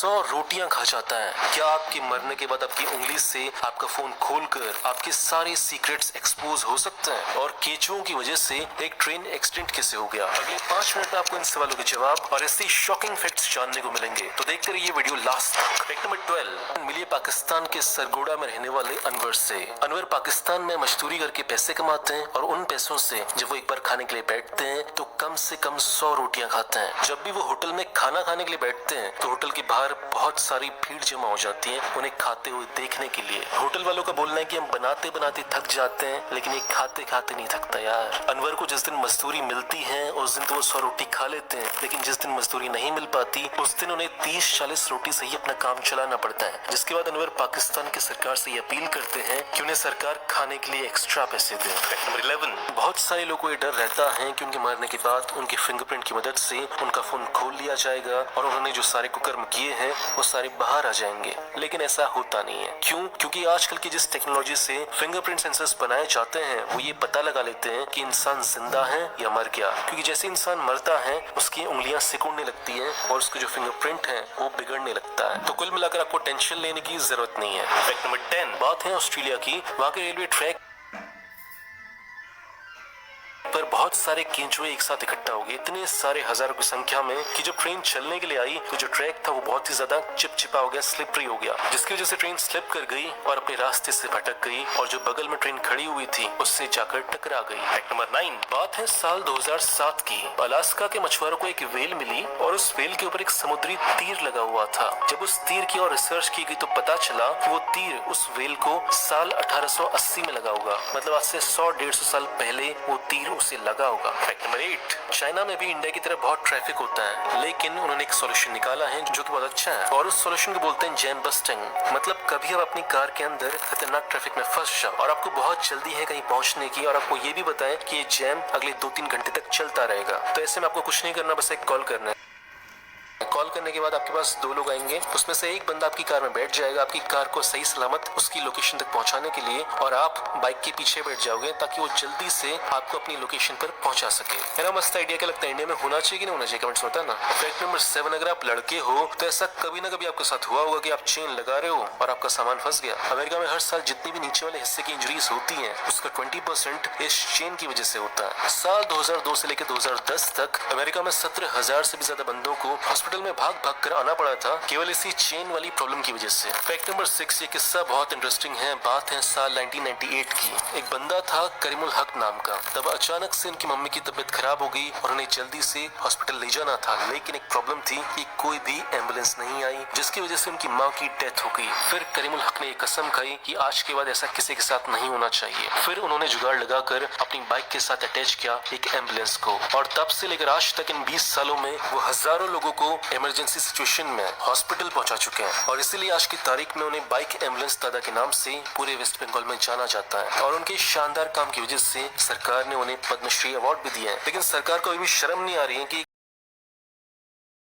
100 रोटियां खा जाता है। क्या आपके मरने के बाद आपकी उंगली से आपका फोन खोलकर आपके सारे सीक्रेट्स एक्सपोज हो सकते हैं? और केचुओं की वजह से एक ट्रेन एक्सीडेंट कैसे हो गया? अगले 5 मिनट में आपको इन सवालों के जवाब और ऐसे शॉकिंग फैक्ट्स जानने को मिलेंगे, तो देखते रहिए वीडियो लास्ट तक। फैक्ट नंबर 12 मिलिए पाकिस्तान के सरगोड़ा में रहने वाले अनवर से। अनवर पाकिस्तान में मजदूरी करके पैसे कमाते हैं और उन पैसों से जब वो एक बार खाने के लिए बैठते हैं तो कम से कम 100 रोटियां खाते हैं। जब भी वो होटल में खाना खाने के लिए बैठते हैं तो होटल के बाहर बहुत सारी भीड़ जमा हो जाती है उन्हें खाते हुए देखने के लिए। होटल वालों का बोलना है कि हम बनाते बनाते थक जाते हैं, लेकिन ये खाते खाते नहीं थकता यार। अनवर को जिस दिन मजदूरी मिलती है उस दिन तो वो 100 रोटी खा लेते हैं, लेकिन जिस दिन मजदूरी नहीं मिल पाती उस दिन उन्हें 30-40 रोटी से ही अपना काम चलाना पड़ता है। जिसके बाद अनवर पाकिस्तान की सरकार से ये अपील करते हैं कि उन्हें सरकार खाने के लिए एक्स्ट्रा पैसे दे। फैक्ट नंबर 11 बहुत सारे लोगों को ये डर रहता है कि उनके मरने के बाद उनके फिंगरप्रिंट की मदद से उनका फोन खोल लिया जाएगा और उन्होंने जो सारे कुकर्म किए हैं वो सारे बाहर आ जाएंगे, लेकिन ऐसा होता नहीं है। क्यों? क्योंकि आजकल की जिस टेक्नोलॉजी से फिंगरप्रिंट सेंसर्स बनाए जाते हैं वो ये पता लगा लेते हैं कि इंसान जिंदा है या मर गया। क्योंकि जैसे इंसान मरता है उसकी उंगलियां सिकुड़ने लगती हैं और उसके जो फिंगरप्रिंट है वो बिगड़ने लगता है। तो कुल मिलाकर आपको टेंशन लेने की जरूरत नहीं है। फैक्ट नंबर 10 बात है ऑस्ट्रेलिया की। वहाँ के रेलवे ट्रैक पर बहुत सारे केंचुए एक साथ इकट्ठा हो गए, इतने सारे हजारों की संख्या में कि जब ट्रेन चलने के लिए आई तो जो ट्रैक था वो बहुत ही ज्यादा चिपचिपा हो गया, स्लिपरी हो गया, जिसकी वजह से ट्रेन स्लिप कर गई और अपने रास्ते से भटक गई और जो बगल में ट्रेन खड़ी हुई थी उससे जाकर टकरा गई। फैक्ट नंबर 9 बात है साल 2007 की। अलास्का के मछुआरों को एक व्हेल मिली और उस व्हेल के ऊपर एक समुद्री तीर लगा हुआ था। जब उस तीर की और रिसर्च की गई तो पता चला कि वो तीर उस व्हेल को साल 1880 में लगा होगा, मतलब आज से 100-150 साल पहले वो तीर उसे लगा होगा। फैक्ट नंबर 8 चाइना में भी इंडिया की तरह बहुत ट्रैफिक होता है, लेकिन उन्होंने एक सॉल्यूशन निकाला है जो कि बहुत अच्छा है और उस सॉल्यूशन को बोलते हैं जैम बस्टिंग। मतलब कभी आप अपनी कार के अंदर खतरनाक ट्रैफिक में फंस जाओ और आपको बहुत जल्दी है कहीं पहुंचने की और आपको ये भी बताएं कि ये जैम अगले 2-3 घंटे तक चलता रहेगा, तो ऐसे में आपको कुछ नहीं करना, बस एक कॉल करना है। कॉल करने के बाद आपके पास 2 लोग आएंगे, उसमें से एक बंदा आपकी कार में बैठ जाएगा आपकी कार को सही सलामत उसकी लोकेशन तक पहुंचाने के लिए, और आप बाइक के पीछे बैठ जाओगे ताकि वो जल्दी से आपको अपनी लोकेशन पर पहुंचा सके। मेरा मस्त आइडिया क्या लगता है? इंडिया में होना चाहिए कि नहीं होना चाहिए? कमेंट्स में बताना। फैक्ट नंबर 7 अगर आप लड़के हो तो ऐसा कभी ना कभी आपके साथ हुआ होगा कि आप चेन लगा रहे हो और आपका सामान फंस गया। अमेरिका में हर साल जितनी भी नीचे वाले हिस्से की इंजरीज होती है उसका 20% इस चेन की वजह से होता है। साल 2002 से लेकर 2010 तक अमेरिका में 17,000 से भी ज्यादा बंदों को हॉस्पिटल में भाग भाग कर आना पड़ा था केवल इसी चेन वाली प्रॉब्लम की वजह से। फैक्ट नंबर 6 ये किस्सा बहुत इंटरेस्टिंग है। बात है साल 1998 की। एक बंदा था करीमुल हक नाम का। तब अचानक से उनकी मम्मी की तबीयत खराब हो गई और उन्हें जल्दी से हॉस्पिटल ले जाना था, लेकिन एक प्रॉब्लम थी कि कोई भी एम्बुलेंस नहीं आई, जिसकी वजह से उनकी माँ की डेथ हो गई। फिर करीमुल हक ने एक कसम खाई कि आज के बाद ऐसा किसी के साथ नहीं होना चाहिए। फिर उन्होंने जुगाड़ लगाकर अपनी बाइक के साथ अटैच किया एक एम्बुलेंस को, और तब से लेकर आज तक इन 20 सालों में वो हजारों लोगों को इमरजेंसी सिचुएशन में हॉस्पिटल पहुंचा चुके हैं, और इसीलिए आज की तारीख में उन्हें बाइक एम्बुलेंस दादा के नाम से पूरे वेस्ट बंगाल में जाना जाता है। और उनके शानदार काम की वजह से सरकार ने उन्हें पद्मश्री अवार्ड भी दिया है। लेकिन सरकार को अभी भी शर्म नहीं आ रही है कि